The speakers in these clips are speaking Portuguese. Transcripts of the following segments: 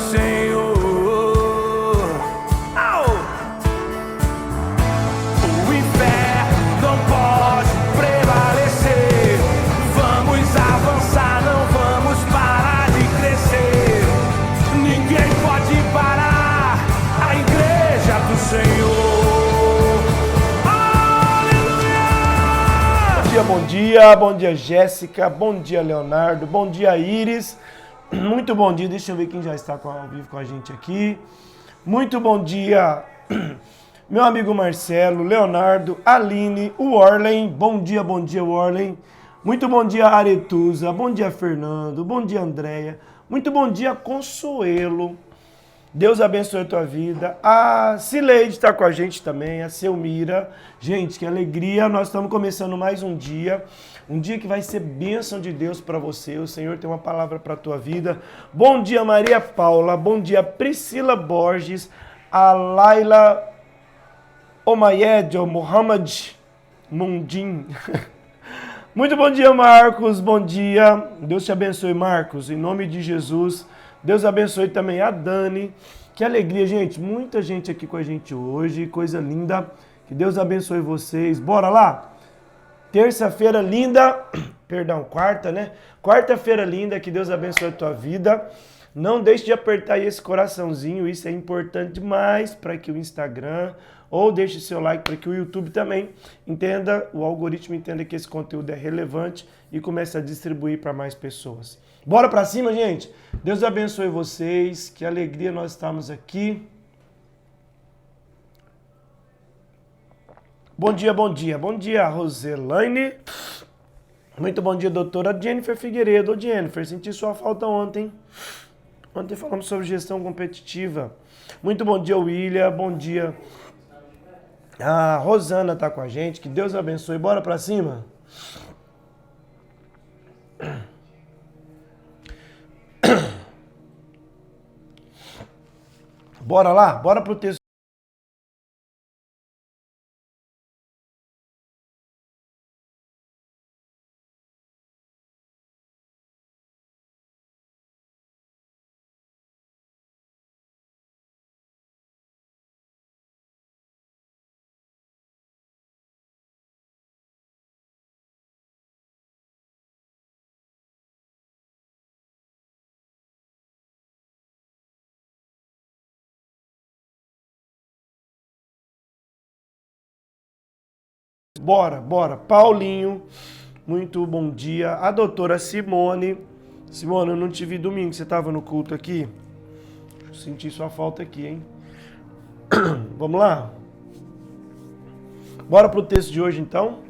Senhor. O inferno não pode prevalecer. Vamos avançar, não vamos parar de crescer. Ninguém pode parar a igreja do Senhor. Aleluia! Bom dia Jéssica, bom dia Leonardo, bom dia Iris, muito bom dia, deixa eu ver quem já está ao vivo com a gente aqui, muito bom dia meu amigo Marcelo, Leonardo, Aline, o Orlen, bom dia Orlen, muito bom dia Aretusa, bom dia Fernando, bom dia Andréia, muito bom dia Consuelo, Deus abençoe a tua vida. A Cileide está com a gente também, a Selmira. Gente, que alegria, nós estamos começando mais um dia que vai ser bênção de Deus para você. O Senhor tem uma palavra para a tua vida. Bom dia Maria Paula, bom dia Priscila Borges, a Laila Omayed, o Mohamed Mundim. Muito bom dia Marcos, bom dia. Deus te abençoe Marcos, em nome de Jesus. Deus abençoe também a Dani. Que alegria, gente. Muita gente aqui com a gente hoje. Coisa linda. Que Deus abençoe vocês. Bora lá? Terça-feira linda. Perdão, quarta, né? Quarta-feira linda. Que Deus abençoe a tua vida. Não deixe de apertar aí esse coraçãozinho. Isso é importante demais para que o Instagram... Ou deixe seu like para que o YouTube também entenda, o algoritmo entenda que esse conteúdo é relevante e comece a distribuir para mais pessoas. Bora para cima, gente? Deus abençoe vocês, que alegria nós estamos aqui. Bom dia, Roselaine. Muito bom dia, doutora Jennifer Figueiredo. Ô, Jennifer, senti sua falta ontem. Ontem falamos sobre gestão competitiva. Muito bom dia, William. Bom dia. A Rosana tá com a gente, que Deus abençoe. Bora pra cima? Bora lá? Bora pro texto. Bora. Paulinho, muito bom dia. A doutora Simone. Simone, eu não te vi domingo, você estava no culto aqui? Senti sua falta aqui, hein? Vamos lá? Bora pro texto de hoje, então?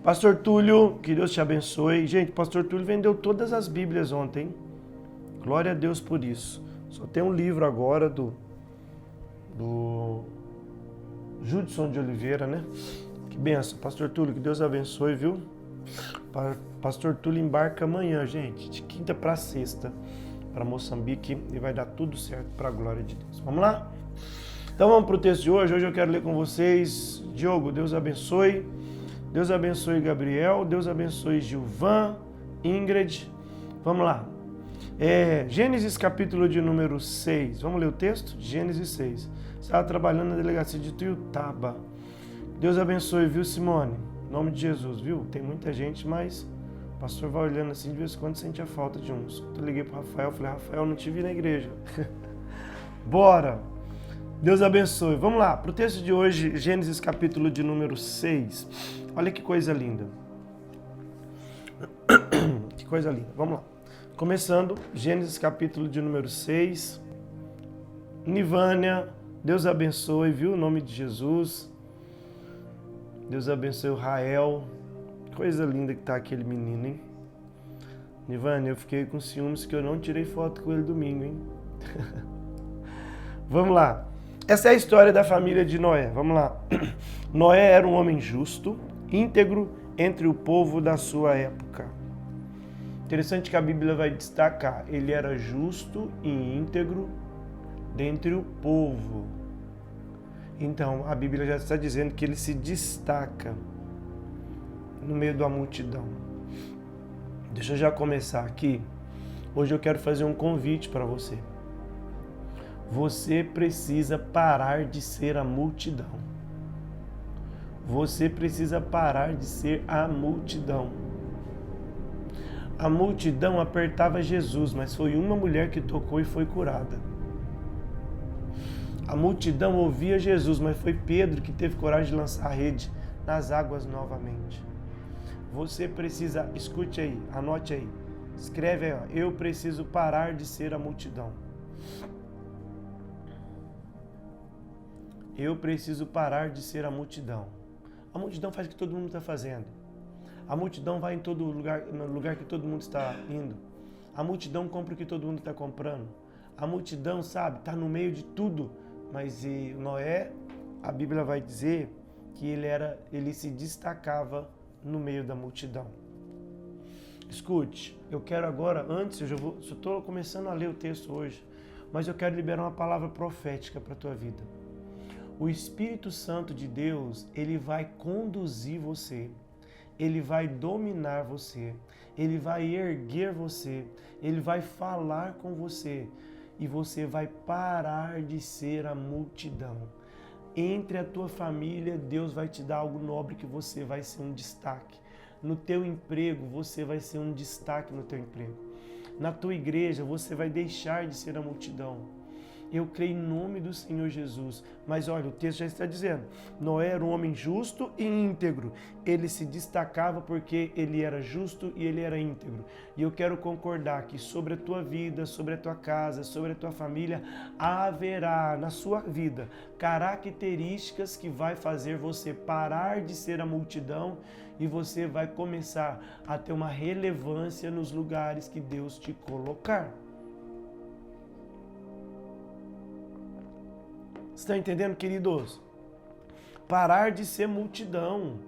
Pastor Túlio, que Deus te abençoe. Gente, Pastor Túlio vendeu todas as Bíblias ontem, hein? Glória a Deus por isso. Só tem um livro agora do Judson de Oliveira, né? Que benção, Pastor Túlio, que Deus abençoe, viu? Pastor Túlio embarca amanhã, gente, de quinta para sexta, para Moçambique, e vai dar tudo certo para a glória de Deus. Vamos lá? Então vamos para o texto de hoje. Hoje eu quero ler com vocês. Diogo, Deus abençoe. Deus abençoe Gabriel. Deus abençoe Gilvan, Ingrid. Vamos lá. Gênesis capítulo de número 6. Vamos ler o texto? Gênesis 6. Estava trabalhando na delegacia de Tuiutaba. Deus abençoe, viu, Simone? Em nome de Jesus, viu? Tem muita gente, mas o pastor vai olhando assim, de vez em quando sente a falta de uns. Eu liguei para o Rafael, falei, Rafael, não te vi na igreja. Bora! Deus abençoe. Vamos lá, para o texto de hoje, Gênesis capítulo de número 6. Olha que coisa linda. Que coisa linda. Vamos lá. Começando, Gênesis capítulo de número 6. Nivânia, Deus abençoe, viu? Em nome de Jesus. Deus abençoe o Rael. Coisa linda que tá aquele menino, hein? Nivânia, eu fiquei com ciúmes que eu não tirei foto com ele domingo, hein? Vamos lá. Essa é a história da família de Noé. Vamos lá. Noé era um homem justo, íntegro entre o povo da sua época. Interessante que a Bíblia vai destacar. Ele era justo e íntegro dentre o povo. Então, a Bíblia já está dizendo que ele se destaca no meio da multidão. Deixa eu já começar aqui. Hoje eu quero fazer um convite para você. Você precisa parar de ser a multidão. Você precisa parar de ser a multidão. A multidão apertava Jesus, mas foi uma mulher que tocou e foi curada. A multidão ouvia Jesus, mas foi Pedro que teve coragem de lançar a rede nas águas novamente. Você precisa, escute aí, anote aí, escreve aí, ó, eu preciso parar de ser a multidão. Eu preciso parar de ser a multidão. A multidão faz o que todo mundo está fazendo. A multidão vai em todo lugar, no lugar que todo mundo está indo. A multidão compra o que todo mundo está comprando. A multidão, sabe, está no meio de tudo. Mas Noé, a Bíblia vai dizer que ele se destacava no meio da multidão. Escute, eu quero agora, antes, só estou começando a ler o texto hoje, mas eu quero liberar uma palavra profética para a tua vida. O Espírito Santo de Deus, ele vai conduzir você, ele vai dominar você, ele vai erguer você, ele vai falar com você e você vai parar de ser a multidão. Entre a tua família, Deus vai te dar algo nobre que você vai ser um destaque. No teu emprego, você vai ser um destaque no teu emprego. Na tua igreja, você vai deixar de ser a multidão. Eu creio em nome do Senhor Jesus. Mas olha, o texto já está dizendo, Noé era um homem justo e íntegro. Ele se destacava porque ele era justo e ele era íntegro. E eu quero concordar que sobre a tua vida, sobre a tua casa, sobre a tua família, haverá na sua vida características que vai fazer você parar de ser a multidão e você vai começar a ter uma relevância nos lugares que Deus te colocar. Estão entendendo, queridos? Parar de ser multidão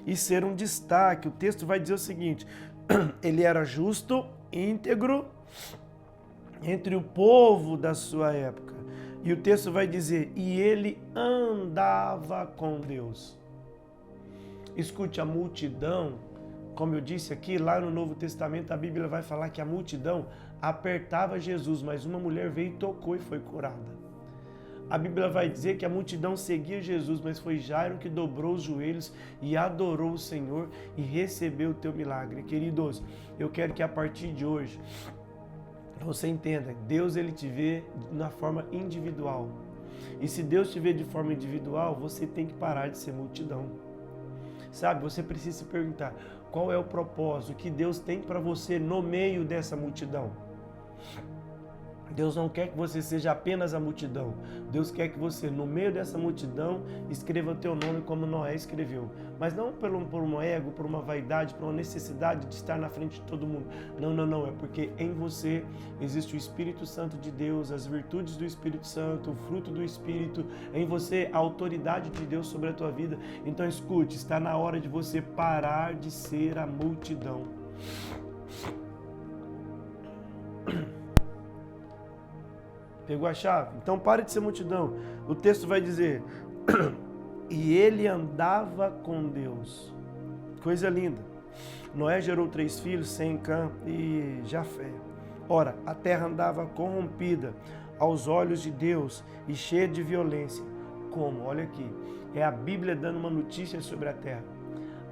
e ser um destaque. O texto vai dizer o seguinte, ele era justo, íntegro entre o povo da sua época. E o texto vai dizer, e ele andava com Deus. Escute, a multidão, como eu disse aqui, lá no Novo Testamento, a Bíblia vai falar que a multidão apertava Jesus, mas uma mulher veio e tocou e foi curada. A Bíblia vai dizer que a multidão seguia Jesus, mas foi Jairo que dobrou os joelhos e adorou o Senhor e recebeu o teu milagre. Queridos, eu quero que a partir de hoje você entenda, Deus ele te vê na forma individual. E se Deus te vê de forma individual, você tem que parar de ser multidão. Sabe, você precisa se perguntar, qual é o propósito que Deus tem para você no meio dessa multidão? Deus não quer que você seja apenas a multidão. Deus quer que você, no meio dessa multidão, escreva o teu nome como Noé escreveu. Mas não por um ego, por uma vaidade, por uma necessidade de estar na frente de todo mundo. Não. É porque em você existe o Espírito Santo de Deus, as virtudes do Espírito Santo, o fruto do Espírito. Em você, a autoridade de Deus sobre a tua vida. Então escute, está na hora de você parar de ser a multidão. Pegou a chave? Então pare de ser multidão. O texto vai dizer, e ele andava com Deus. Coisa linda. Noé gerou 3 filhos, Sem, Cã e Jafé. Ora, a terra andava corrompida aos olhos de Deus e cheia de violência. Como? Olha aqui. É a Bíblia dando uma notícia sobre a terra.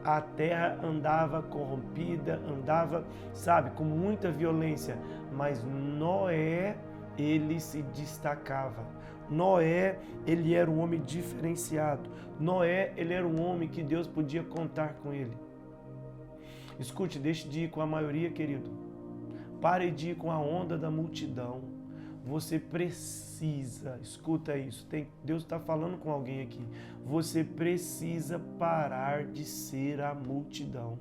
A terra andava corrompida, andava, sabe, com muita violência. Mas Noé, ele se destacava. Noé, ele era um homem diferenciado. Noé, ele era um homem que Deus podia contar com ele. Escute, deixe de ir com a maioria, querido. Pare de ir com a onda da multidão. Você precisa, escuta isso, Deus está falando com alguém aqui. Você precisa parar de ser a multidão.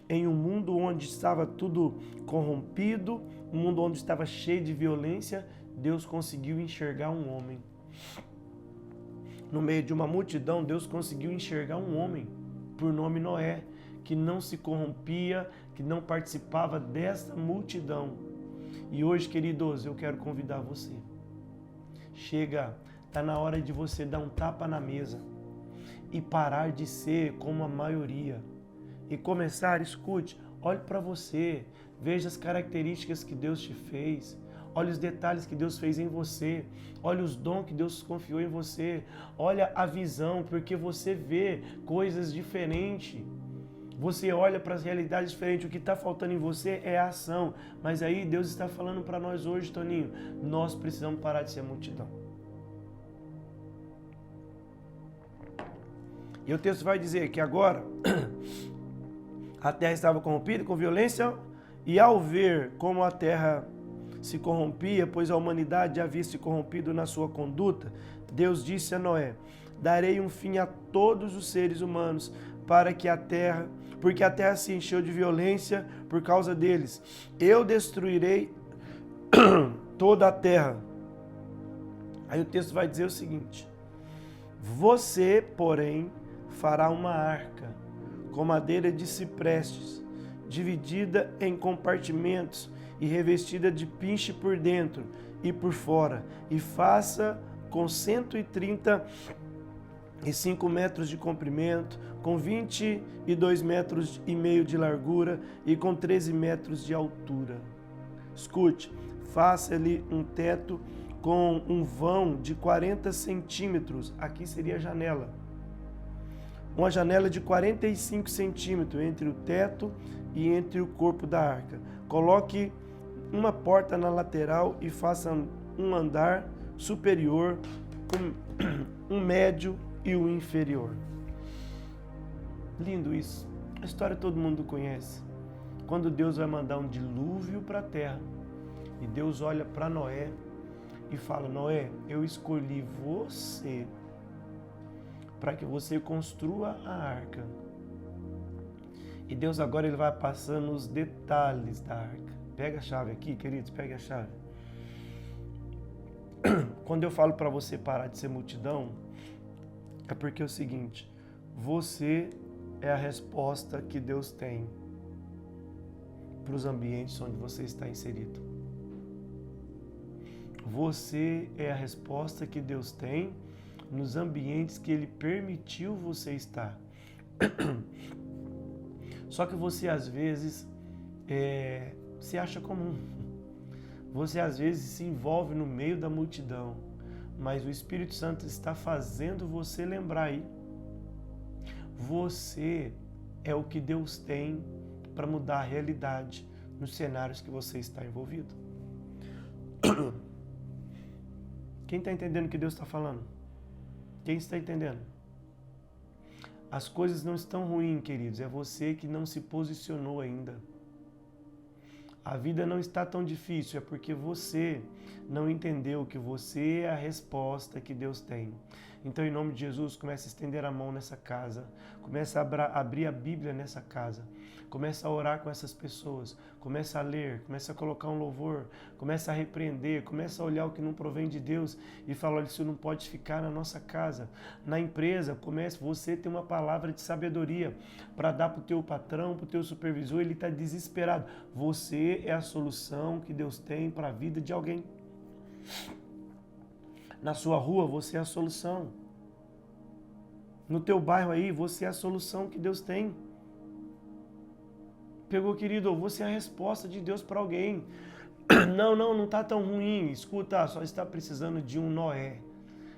Em um mundo onde estava tudo corrompido, um mundo onde estava cheio de violência, Deus conseguiu enxergar um homem. No meio de uma multidão, Deus conseguiu enxergar um homem, por nome Noé, que não se corrompia, que não participava dessa multidão. E hoje, queridos, eu quero convidar você. Chega, está na hora de você dar um tapa na mesa e parar de ser como a maioria. E começar, escute, olhe para você, veja as características que Deus te fez. Olha os detalhes que Deus fez em você. Olha os dons que Deus confiou em você. Olha a visão, porque você vê coisas diferentes. Você olha para as realidades diferentes. O que está faltando em você é a ação. Mas aí Deus está falando para nós hoje, Toninho, nós precisamos parar de ser multidão. E o texto vai dizer que agora a terra estava corrompida com violência, e ao ver como a terra se corrompia, pois a humanidade havia se corrompido na sua conduta, Deus disse a Noé: darei um fim a todos os seres humanos, porque a terra se encheu de violência por causa deles. Eu destruirei toda a terra. Aí o texto vai dizer o seguinte: você, porém, fará uma arca com madeira de ciprestes, dividida em compartimentos e revestida de pinche por dentro e por fora, e faça com 135 metros de comprimento, com 22 metros e meio de largura e com 13 metros de altura. Escute, faça-lhe um teto com um vão de 40 centímetros, aqui seria a janela. Uma janela de 45 centímetros entre o teto e entre o corpo da arca. Coloque uma porta na lateral e faça um andar superior, um médio e um inferior. Lindo isso. A história todo mundo conhece. Quando Deus vai mandar um dilúvio para a terra, e Deus olha para Noé e fala: Noé, eu escolhi você para que você construa a arca. E Deus agora ele vai passando os detalhes da arca. Pega a chave aqui, queridos, pega a chave. Quando eu falo para você parar de ser multidão, é porque é o seguinte: você é a resposta que Deus tem para os ambientes onde você está inserido. Você é a resposta que Deus tem nos ambientes que Ele permitiu você estar. Só que você às vezes se acha comum. Você às vezes se envolve no meio da multidão, mas o Espírito Santo está fazendo você lembrar aí. Você é o que Deus tem para mudar a realidade nos cenários que você está envolvido. Quem está entendendo o que Deus está falando? Quem está entendendo? As coisas não estão ruins, queridos. É você que não se posicionou ainda. A vida não está tão difícil, é porque você não entendeu que você é a resposta que Deus tem. Então, em nome de Jesus, comece a estender a mão nessa casa. Comece a abrir a Bíblia nessa casa. Comece a orar com essas pessoas. Comece a ler, comece a colocar um louvor. Comece a repreender, comece a olhar o que não provém de Deus e falar: olha, isso não pode ficar na nossa casa. Na empresa, comece você ter uma palavra de sabedoria para dar para o teu patrão, para o teu supervisor. Ele está desesperado. Você é a solução que Deus tem para a vida de alguém. Na sua rua, você é a solução. No teu bairro aí, você é a solução que Deus tem. Pegou, querido? Você é a resposta de Deus para alguém. Não está tão ruim. Escuta, só está precisando de um Noé.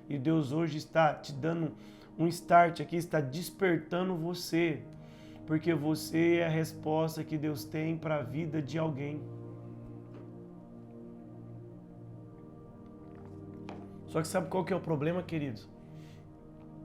E Deus hoje está te dando um start aqui, está despertando você. Porque você é a resposta que Deus tem para a vida de alguém. Só que sabe qual que é o problema, queridos?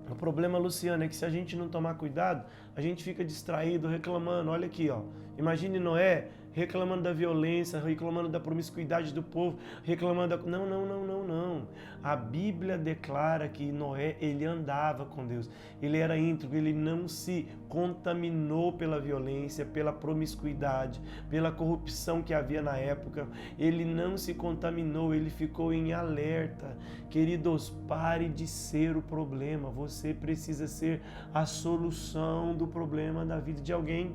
O problema, Luciano, é que se a gente não tomar cuidado, a gente fica distraído, reclamando. Olha aqui, ó. Imagine Noé reclamando da violência, reclamando da promiscuidade do povo, reclamando da... Não. A Bíblia declara que Noé, ele andava com Deus. Ele era íntegro, ele não se contaminou pela violência, pela promiscuidade, pela corrupção que havia na época. Ele não se contaminou, ele ficou em alerta. Queridos, pare de ser o problema. Você precisa ser a solução do problema da vida de alguém.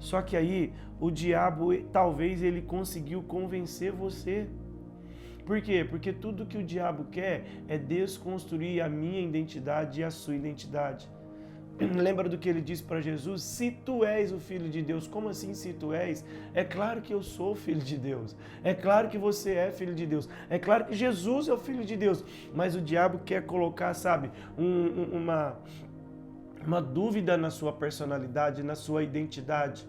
Só que aí o diabo, talvez ele conseguiu convencer você. Por quê? Porque tudo que o diabo quer é desconstruir a minha identidade e a sua identidade. Lembra do que ele disse para Jesus? Se tu és o Filho de Deus. Como assim se tu és? É claro que eu sou filho de Deus. É claro que você é filho de Deus. É claro que Jesus é o Filho de Deus. Mas o diabo quer colocar, sabe, uma dúvida na sua personalidade, na sua identidade.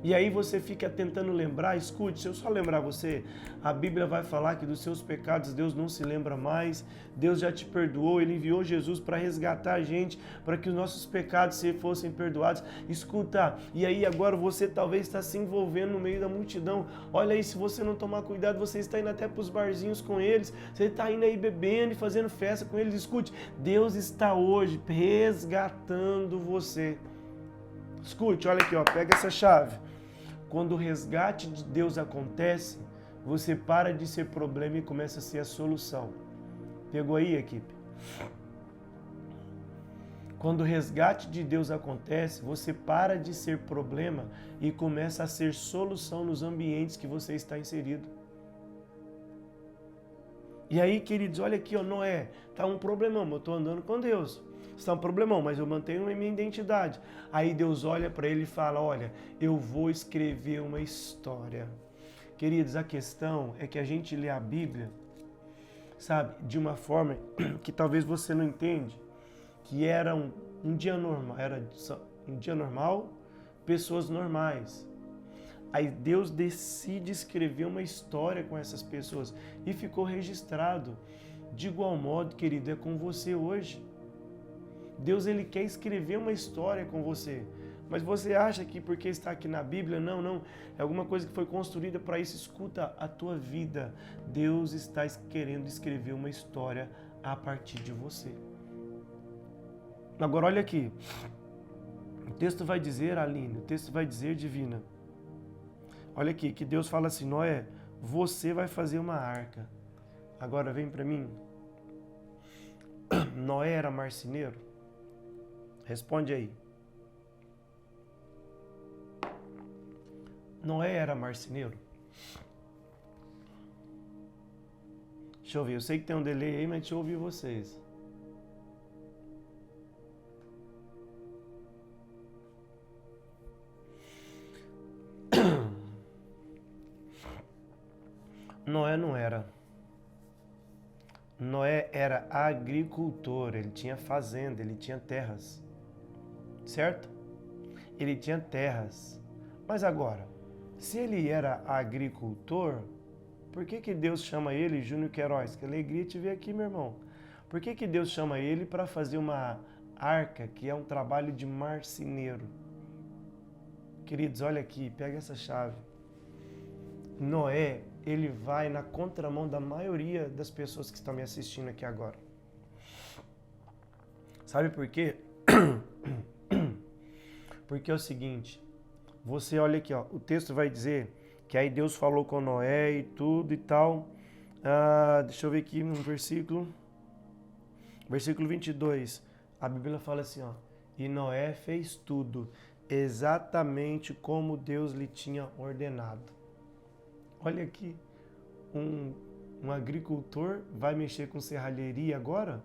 E aí você fica tentando lembrar, escute, se eu só lembrar você, a Bíblia vai falar que dos seus pecados Deus não se lembra mais, Deus já te perdoou, Ele enviou Jesus para resgatar a gente, para que os nossos pecados se fossem perdoados. Escuta, e aí agora você talvez está se envolvendo no meio da multidão, olha aí, se você não tomar cuidado, você está indo até para os barzinhos com eles, você está indo aí bebendo e fazendo festa com eles. Escute, Deus está hoje resgatando você. Escute, olha aqui, ó, pega essa chave. Quando o resgate de Deus acontece, você para de ser problema e começa a ser a solução. Pegou aí, equipe? Quando o resgate de Deus acontece, você para de ser problema e começa a ser solução nos ambientes que você está inserido. E aí, queridos, olha aqui, ó, Noé, tá um problemão, eu estou andando com Deus. Está um problemão, mas eu mantenho a minha identidade. Aí Deus olha para ele e fala, olha, eu vou escrever uma história. Queridos, a questão é que a gente lê a Bíblia, sabe, de uma forma que talvez você não entende, que era um dia normal, pessoas normais. Aí Deus decide escrever uma história com essas pessoas e ficou registrado. De igual modo, querido, é com você hoje. Deus, Ele quer escrever uma história com você. Mas você acha que porque está aqui na Bíblia, não. É alguma coisa que foi construída para isso. Escuta a tua vida. Deus está querendo escrever uma história a partir de você. Agora olha aqui. O texto vai dizer, Aline, o texto vai dizer, Divina. Olha aqui, que Deus fala assim, Noé, você vai fazer uma arca. Agora vem para mim. Noé era marceneiro? Responde aí. Noé era marceneiro? Deixa eu ver, eu sei que tem um delay aí, mas deixa eu ouvir vocês. Noé não era. Noé era agricultor, ele tinha fazenda, ele tinha terras. Certo? Ele tinha terras. Mas agora, se ele era agricultor, por que Deus chama ele, Júnior Queiroz? Que alegria te ver aqui, meu irmão. Por que Deus chama ele para fazer uma arca, que é um trabalho de marceneiro? Queridos, olha aqui, pega essa chave. Noé, ele vai na contramão da maioria das pessoas que estão me assistindo aqui agora. Sabe por quê? Porque é o seguinte, você olha aqui, ó, o texto vai dizer que aí Deus falou com Noé e tudo e tal. Deixa eu ver aqui um versículo. Versículo 22, a Bíblia fala assim, ó, e Noé fez tudo exatamente como Deus lhe tinha ordenado. Olha aqui, um agricultor vai mexer com serralheria agora?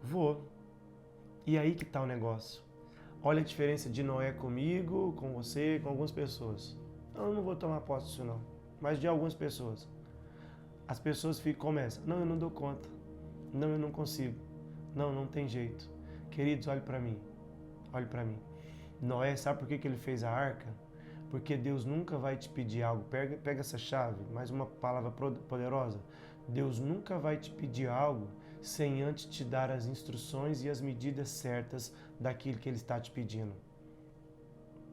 Vou. E aí que tá o negócio. Olha a diferença de Noé comigo, com você, com algumas pessoas. Eu não vou tomar posse disso não, mas de algumas pessoas. As pessoas começam, não, eu não dou conta. Não, eu não consigo. Não, não tem jeito. Queridos, olhe para mim. Olhe para mim. Noé, sabe por que ele fez a arca? Porque Deus nunca vai te pedir algo. Pega essa chave, mais uma palavra poderosa. Deus nunca vai te pedir algo sem antes te dar as instruções e as medidas certas daquilo que Ele está te pedindo.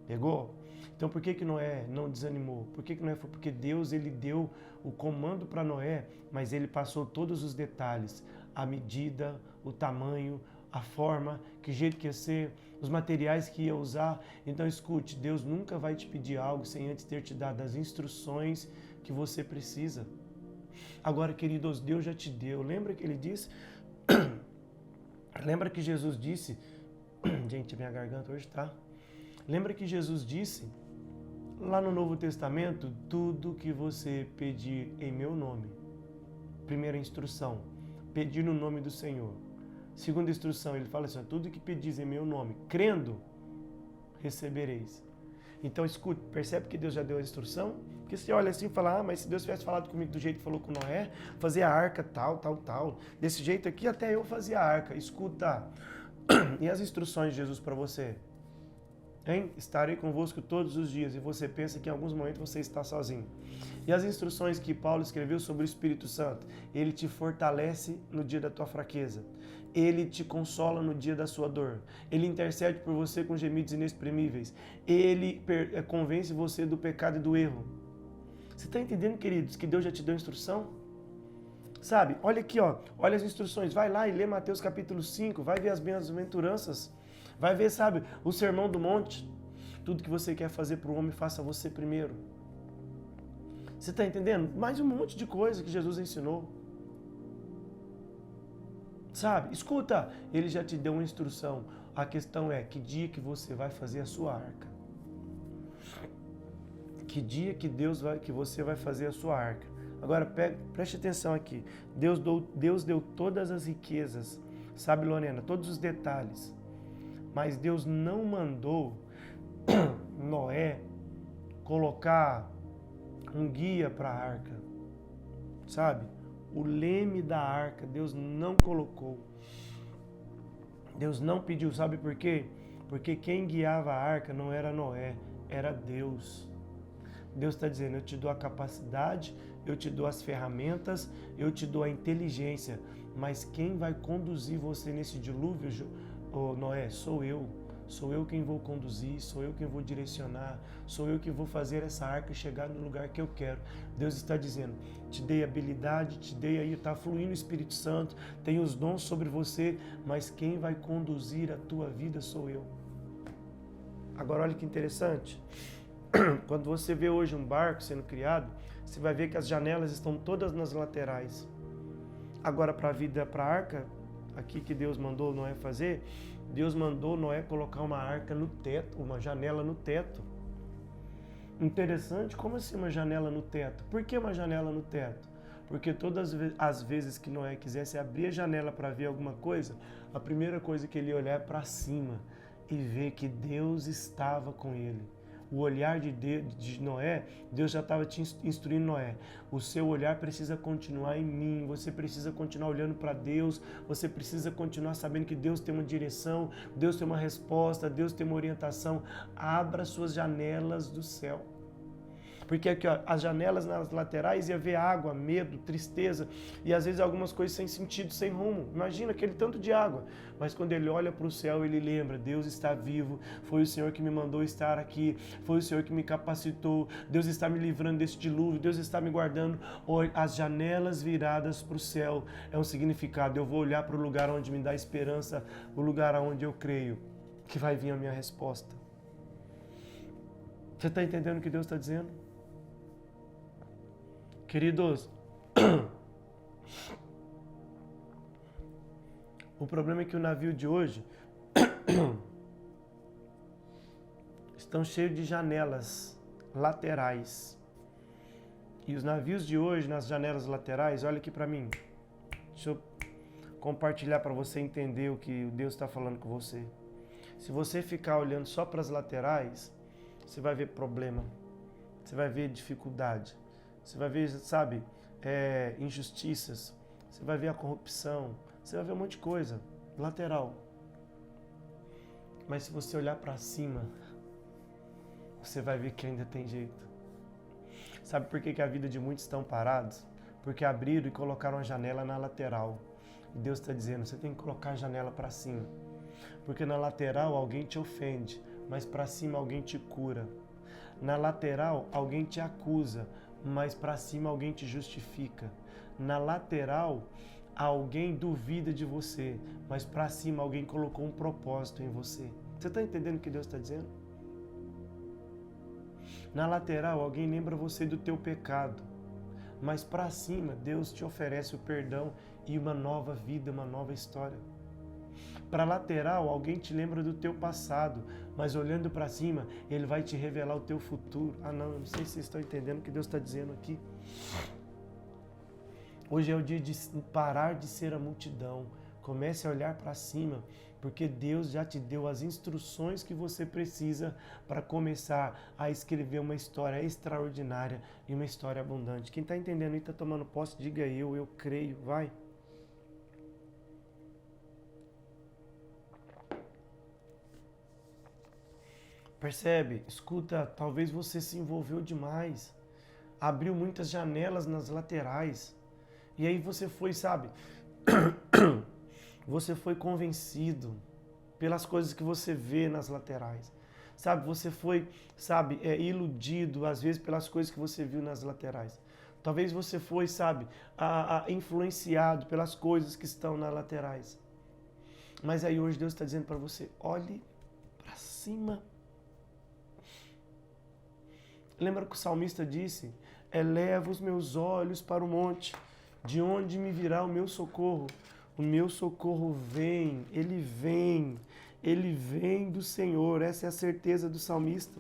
Pegou? Então por que Noé não desanimou? Por que Noé foi? Porque Deus, Ele deu o comando para Noé, mas Ele passou todos os detalhes, a medida, o tamanho, a forma, que jeito que ia ser, os materiais que ia usar. Então escute, Deus nunca vai te pedir algo sem antes ter te dado as instruções que você precisa. Agora, queridos, Deus já te deu. Lembra que Ele disse? Lembra que Jesus disse? Gente, minha garganta hoje tá. Lembra que Jesus disse lá no Novo Testamento, tudo que você pedir em meu nome. Primeira instrução, pedir no nome do Senhor. Segunda instrução, ele fala assim, tudo que pedis em meu nome, crendo, recebereis. Então escute, percebe que Deus já deu a instrução? Porque você olha assim e fala, mas se Deus tivesse falado comigo do jeito que falou com Noé, fazer a arca tal, desse jeito aqui até eu fazia a arca. Escuta, e as instruções de Jesus para você? Hein? Estarei convosco todos os dias, e você pensa que em alguns momentos você está sozinho. E as instruções que Paulo escreveu sobre o Espírito Santo? Ele te fortalece no dia da tua fraqueza. Ele te consola no dia da sua dor. Ele intercede por você com gemidos inexprimíveis. Ele convence você do pecado e do erro. Você está entendendo, queridos, que Deus já te deu instrução? Sabe, olha aqui, ó, olha as instruções. Vai lá e lê Mateus capítulo 5, vai ver as bem-aventuranças. Vai ver, sabe, o sermão do monte. Tudo que você quer fazer para o homem, faça você primeiro. Você está entendendo? Mais um monte de coisa que Jesus ensinou. Sabe? Escuta, ele já te deu uma instrução. A questão é, que dia que você vai fazer a sua arca? Que dia que que você vai fazer a sua arca? Agora, preste atenção aqui. Deus deu todas as riquezas, sabe, Lorena? Todos os detalhes. Mas Deus não mandou Noé colocar um guia para a arca, sabe? O leme da arca, Deus não colocou. Deus não pediu, sabe por quê? Porque quem guiava a arca não era Noé, era Deus. Deus está dizendo, eu te dou a capacidade, eu te dou as ferramentas, eu te dou a inteligência, mas quem vai conduzir você nesse dilúvio, Noé, sou eu. Sou eu quem vou conduzir, sou eu quem vou direcionar, sou eu que vou fazer essa arca chegar no lugar que eu quero. Deus está dizendo, te dei habilidade, te dei aí, está fluindo o Espírito Santo, tem os dons sobre você, mas quem vai conduzir a tua vida sou eu. Agora olha que interessante, quando você vê hoje um barco sendo criado, você vai ver que as janelas estão todas nas laterais. Agora para a vida, para a arca, aqui que Deus mandou Noé fazer, Deus mandou Noé colocar uma arca no teto, uma janela no teto. Interessante, como assim uma janela no teto? Por que uma janela no teto? Porque todas as vezes que Noé quisesse abrir a janela para ver alguma coisa, a primeira coisa que ele ia olhar é para cima e ver que Deus estava com ele. O olhar de Noé, Deus já estava te instruindo, Noé. O seu olhar precisa continuar em mim, você precisa continuar olhando para Deus, você precisa continuar sabendo que Deus tem uma direção, Deus tem uma resposta, Deus tem uma orientação. Abra suas janelas do céu. Porque aqui, ó, as janelas nas laterais ia ver água, medo, tristeza e às vezes algumas coisas sem sentido, sem rumo. Imagina aquele tanto de água. Mas quando ele olha para o céu, ele lembra, Deus está vivo, foi o Senhor que me mandou estar aqui, foi o Senhor que me capacitou, Deus está me livrando desse dilúvio, Deus está me guardando. As janelas viradas para o céu é um significado. Eu vou olhar para o lugar onde me dá esperança, o lugar onde eu creio que vai vir a minha resposta. Você está entendendo o que Deus está dizendo? Queridos, o problema é que o navio de hoje estão cheios de janelas laterais. E os navios de hoje, nas janelas laterais, olha aqui para mim. Deixa eu compartilhar para você entender o que Deus está falando com você. Se você ficar olhando só para as laterais, você vai ver problema, você vai ver dificuldade. Você vai ver, sabe, injustiças, você vai ver a corrupção, você vai ver um monte de coisa, lateral. Mas se você olhar para cima, você vai ver que ainda tem jeito. Sabe por que a vida de muitos estão parados? Porque abriram e colocaram a janela na lateral. E Deus está dizendo, você tem que colocar a janela para cima. Porque na lateral alguém te ofende, mas para cima alguém te cura. Na lateral alguém te acusa, mas para cima alguém te justifica. Na lateral, alguém duvida de você, mas para cima alguém colocou um propósito em você. Você está entendendo o que Deus está dizendo? Na lateral, alguém lembra você do teu pecado, mas para cima Deus te oferece o perdão e uma nova vida, uma nova história. Para lateral, alguém te lembra do teu passado, mas olhando para cima, Ele vai te revelar o teu futuro. Não sei se vocês estão entendendo o que Deus está dizendo aqui. Hoje é o dia de parar de ser a multidão, Comece a olhar para cima, porque Deus já te deu as instruções que você precisa para começar a escrever uma história extraordinária e uma história abundante. Quem está entendendo e está tomando posse, diga eu creio, vai. Percebe? Escuta, talvez você se envolveu demais, abriu muitas janelas nas laterais, e aí você foi, sabe, você foi convencido pelas coisas que você vê nas laterais. Sabe, você foi, sabe, iludido às vezes pelas coisas que você viu nas laterais. Talvez você foi, sabe, influenciado pelas coisas que estão nas laterais. Mas aí hoje Deus está dizendo para você, olhe para cima. Lembra que o salmista disse, eleva os meus olhos para o monte, de onde me virá o meu socorro? O meu socorro vem, ele vem do Senhor. Essa é a certeza do salmista.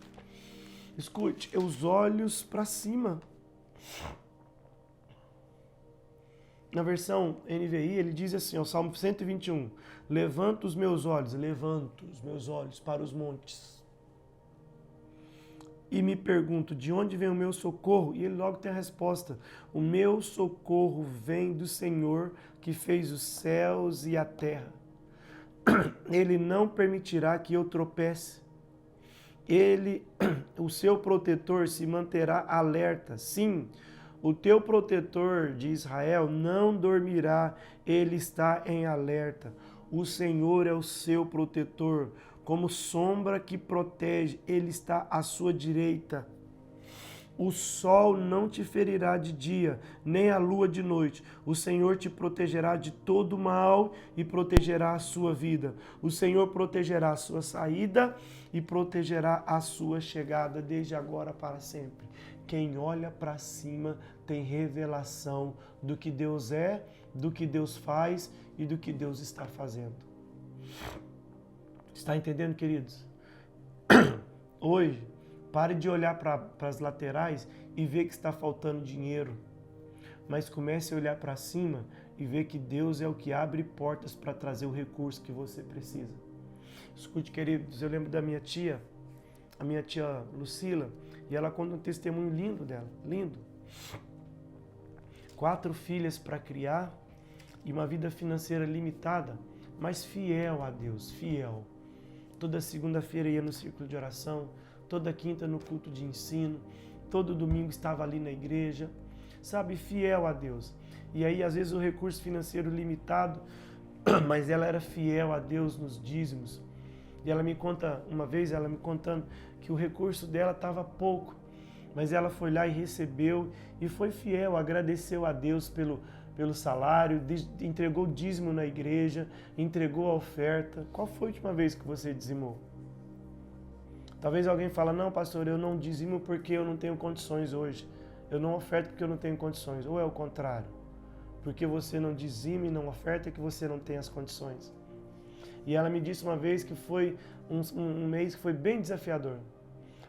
Escute, os olhos para cima. Na versão NVI, ele diz assim, o Salmo 121, levanto os meus olhos para os montes. E me pergunto, de onde vem o meu socorro? E ele logo tem a resposta. O meu socorro vem do Senhor que fez os céus e a terra. Ele não permitirá que eu tropece. O seu protetor se manterá alerta. Sim, o teu protetor de Israel não dormirá, ele está em alerta. O Senhor é o seu protetor. Como sombra que protege, ele está à sua direita. O sol não te ferirá de dia, nem a lua de noite. O Senhor te protegerá de todo mal e protegerá a sua vida. O Senhor protegerá a sua saída e protegerá a sua chegada desde agora para sempre. Quem olha para cima tem revelação do que Deus é, do que Deus faz e do que Deus está fazendo. Está entendendo, queridos? Hoje, pare de olhar para as laterais e ver que está faltando dinheiro. Mas comece a olhar para cima e ver que Deus é o que abre portas para trazer o recurso que você precisa. Escute, queridos, eu lembro da minha tia, a minha tia Lucila, e ela conta um testemunho lindo dela, lindo. 4 filhas para criar e uma vida financeira limitada, mas fiel a Deus, fiel. Toda segunda-feira ia no círculo de oração, toda quinta no culto de ensino, todo domingo estava ali na igreja, sabe, fiel a Deus. E aí, às vezes, o recurso financeiro limitado, mas ela era fiel a Deus nos dízimos. E ela me conta, uma vez, ela me contando que o recurso dela estava pouco, mas ela foi lá e recebeu e foi fiel, agradeceu a Deus pelo salário, entregou o dízimo na igreja, entregou a oferta. Qual foi a última vez que você dizimou? Talvez alguém fale, não, pastor, eu não dizimo porque eu não tenho condições hoje. Eu não oferto porque eu não tenho condições. Ou é o contrário? Porque você não dizima e não oferta que você não tem as condições. E ela me disse uma vez que foi um mês que foi bem desafiador.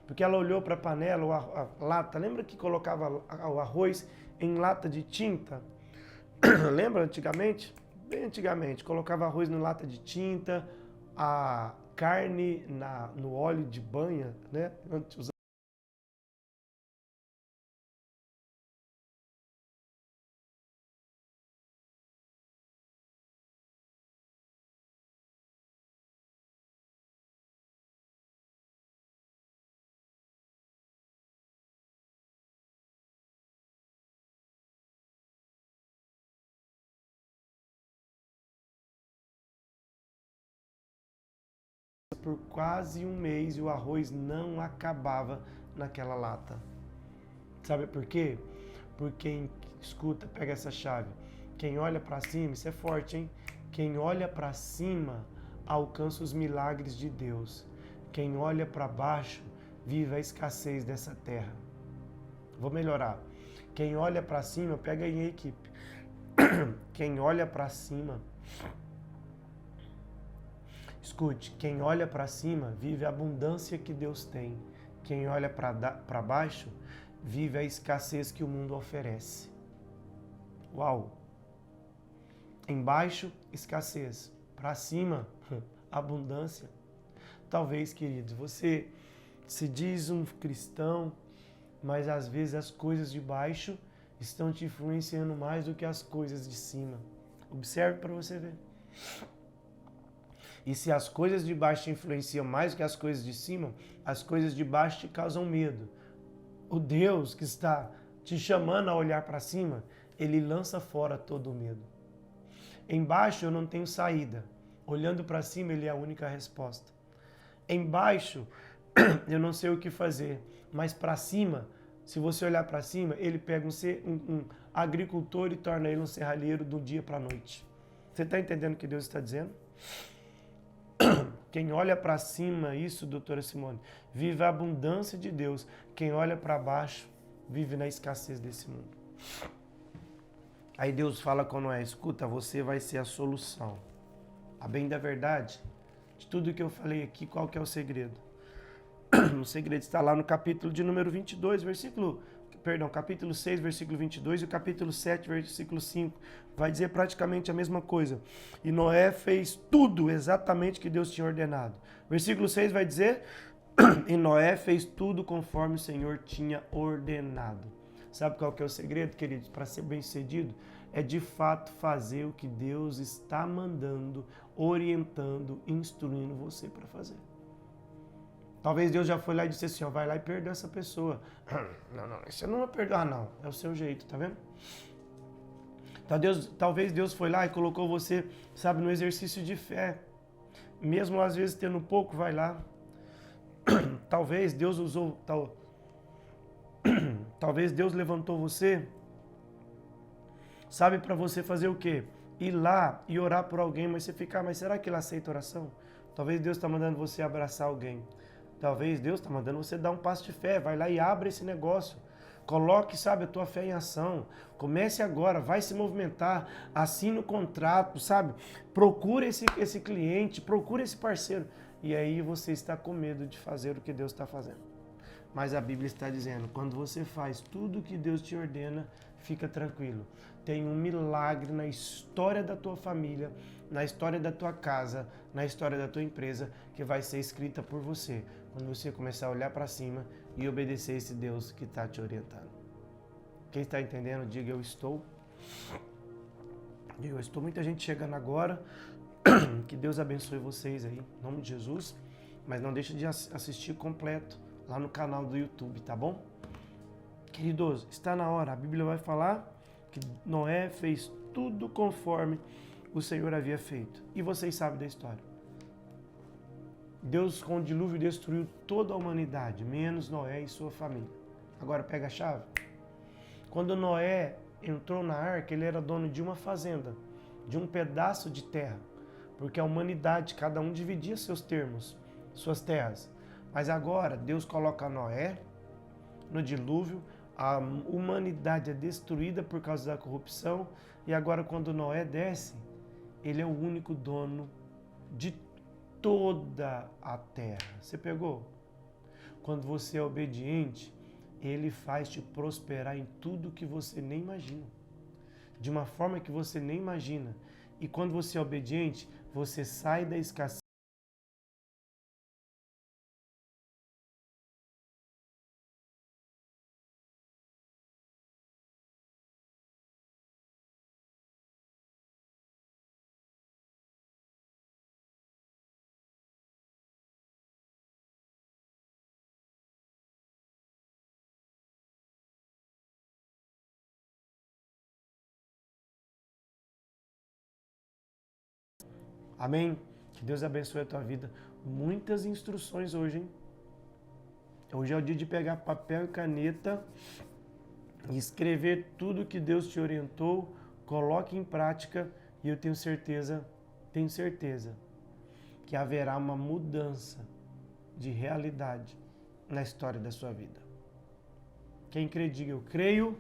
Porque ela olhou para a panela, a lata, lembra que colocava o arroz em lata de tinta? Lembra antigamente? Bem antigamente, colocava arroz em lata de tinta, a carne no óleo de banha, né? Por quase um mês e o arroz não acabava naquela lata. Sabe por quê? Porque, escuta, pega essa chave. Quem olha para cima, isso é forte, hein? Quem olha para cima alcança os milagres de Deus. Quem olha para baixo vive a escassez dessa terra. Vou melhorar. Quem olha para cima, pega aí, equipe. Quem olha para cima, escute, quem olha para cima vive a abundância que Deus tem. Quem olha para baixo vive a escassez que o mundo oferece. Uau! Embaixo, escassez. Para cima, abundância. Talvez, queridos, você se diz um cristão, mas às vezes as coisas de baixo estão te influenciando mais do que as coisas de cima. Observe para você ver. E se as coisas de baixo te influenciam mais do que as coisas de cima, as coisas de baixo te causam medo. O Deus que está te chamando a olhar para cima, Ele lança fora todo o medo. Embaixo eu não tenho saída. Olhando para cima, Ele é a única resposta. Embaixo eu não sei o que fazer, mas para cima, se você olhar para cima, Ele pega um agricultor e torna ele um serralheiro do dia para a noite. Você está entendendo o que Deus está dizendo? Quem olha para cima, isso, doutora Simone, vive a abundância de Deus. Quem olha para baixo, vive na escassez desse mundo. Aí Deus fala com Noé, escuta, você vai ser a solução. A bem da verdade, de tudo que eu falei aqui, qual que é o segredo? O segredo está lá no capítulo de número 22, capítulo 6, versículo 22 e o capítulo 7, versículo 5. Vai dizer praticamente a mesma coisa. E Noé fez tudo exatamente que Deus tinha ordenado. Versículo 6 vai dizer, e Noé fez tudo conforme o Senhor tinha ordenado. Sabe qual que é o segredo, queridos? Para ser bem-sucedido, é de fato fazer o que Deus está mandando, orientando, instruindo você para fazer. Talvez Deus já foi lá e disse assim, ó, vai lá e perdoa essa pessoa. Não, isso eu não vou perdoar, não. É o seu jeito, tá vendo? Talvez Deus foi lá e colocou você, sabe, no exercício de fé. Mesmo às vezes tendo pouco, vai lá. Talvez Deus talvez Deus levantou você, sabe, para você fazer o quê? Ir lá e orar por alguém, mas você ficar, mas será que ele aceita oração? Talvez Deus está mandando você abraçar alguém. Talvez Deus está mandando você dar um passo de fé. Vai lá e abre esse negócio. Coloque, sabe, a tua fé em ação. Comece agora, vai se movimentar. Assine o contrato, sabe? Procure esse cliente, procure esse parceiro. E aí você está com medo de fazer o que Deus está fazendo. Mas a Bíblia está dizendo, quando você faz tudo o que Deus te ordena, fica tranquilo. Tem um milagre na história da tua família, na história da tua casa, na história da tua empresa, que vai ser escrita por você, quando você começar a olhar para cima e obedecer esse Deus que está te orientando. Quem está entendendo, diga eu estou. Diga eu estou. Muita gente chegando agora. Que Deus abençoe vocês aí, em nome de Jesus. Mas não deixe de assistir completo lá no canal do YouTube, tá bom? Queridos, está na hora. A Bíblia vai falar que Noé fez tudo conforme o Senhor havia feito. E vocês sabem da história. Deus, com o dilúvio, destruiu toda a humanidade, menos Noé e sua família. Agora pega a chave. Quando Noé entrou na arca, ele era dono de uma fazenda, de um pedaço de terra. Porque a humanidade, cada um dividia seus termos, suas terras. Mas agora, Deus coloca Noé no dilúvio, a humanidade é destruída por causa da corrupção, e agora quando Noé desce, ele é o único dono de toda a terra. Você pegou? Quando você é obediente, ele faz te prosperar em tudo que você nem imagina. De uma forma que você nem imagina. E quando você é obediente, você sai da escassez. Amém? Que Deus abençoe a tua vida. Muitas instruções hoje, hein? Hoje é o dia de pegar papel e caneta e escrever tudo que Deus te orientou, coloque em prática e eu tenho certeza que haverá uma mudança de realidade na história da sua vida. Quem crê, diga eu creio.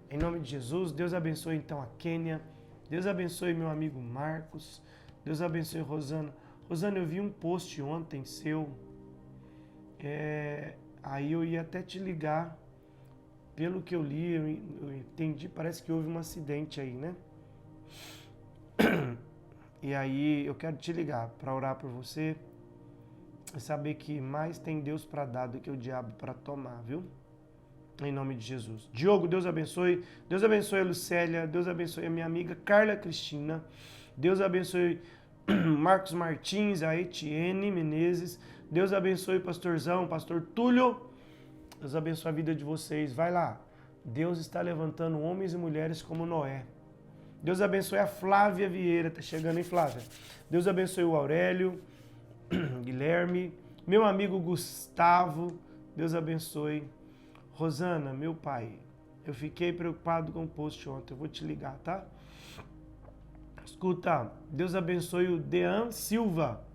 Em nome de Jesus, Deus abençoe então a Kênia. Deus abençoe meu amigo Marcos. Deus abençoe Rosana. Rosana, eu vi um post ontem seu. Aí eu ia até te ligar. Pelo que eu li, eu entendi, parece que houve um acidente aí, né? E aí eu quero te ligar para orar por você e saber que mais tem Deus para dar do que o diabo para tomar, viu? Em nome de Jesus. Diogo, Deus abençoe. Deus abençoe a Lucélia. Deus abençoe a minha amiga Carla Cristina. Deus abençoe Marcos Martins, a Etienne Menezes. Deus abençoe o pastorzão, pastor Túlio. Deus abençoe a vida de vocês. Vai lá. Deus está levantando homens e mulheres como Noé. Deus abençoe a Flávia Vieira. Tá chegando, hein, Flávia? Deus abençoe o Aurélio, Guilherme, meu amigo Gustavo. Deus abençoe. Rosana, meu pai, eu fiquei preocupado com o post ontem, eu vou te ligar, tá? Escuta, Deus abençoe o Dean Silva,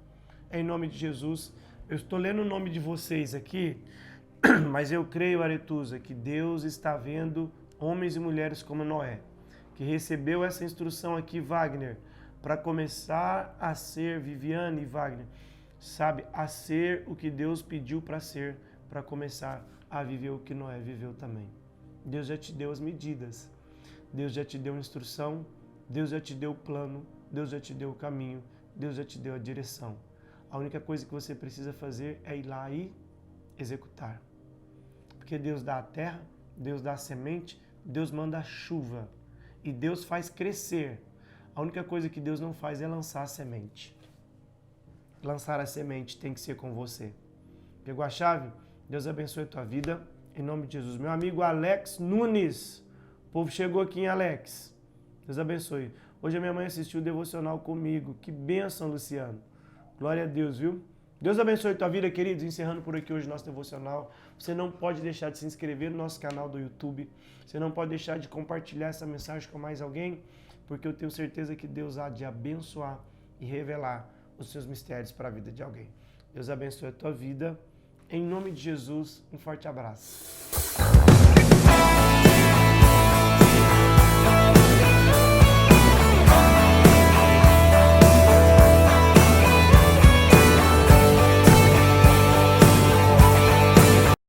em nome de Jesus. Eu estou lendo o nome de vocês aqui, mas eu creio, Aretusa, que Deus está vendo homens e mulheres como Noé, que recebeu essa instrução aqui, Wagner, para começar a ser, Viviane e Wagner, sabe, a ser o que Deus pediu para ser, para começar a viver o que Noé viveu também. Deus já te deu as medidas, Deus já te deu a instrução, Deus já te deu o plano, Deus já te deu o caminho, Deus já te deu a direção. A única coisa que você precisa fazer é ir lá e executar. Porque Deus dá a terra, Deus dá a semente, Deus manda a chuva e Deus faz crescer. A única coisa que Deus não faz é lançar a semente. Lançar a semente tem que ser com você. Pegou a chave? Deus abençoe a tua vida, em nome de Jesus. Meu amigo Alex Nunes, o povo chegou aqui, hein, Alex? Deus abençoe. Hoje a minha mãe assistiu o devocional comigo. Que bênção, Luciano. Glória a Deus, viu? Deus abençoe a tua vida, queridos. Encerrando por aqui hoje nosso devocional. Você não pode deixar de se inscrever no nosso canal do YouTube. Você não pode deixar de compartilhar essa mensagem com mais alguém, porque eu tenho certeza que Deus há de abençoar e revelar os seus mistérios para a vida de alguém. Deus abençoe a tua vida. Em nome de Jesus, um forte abraço.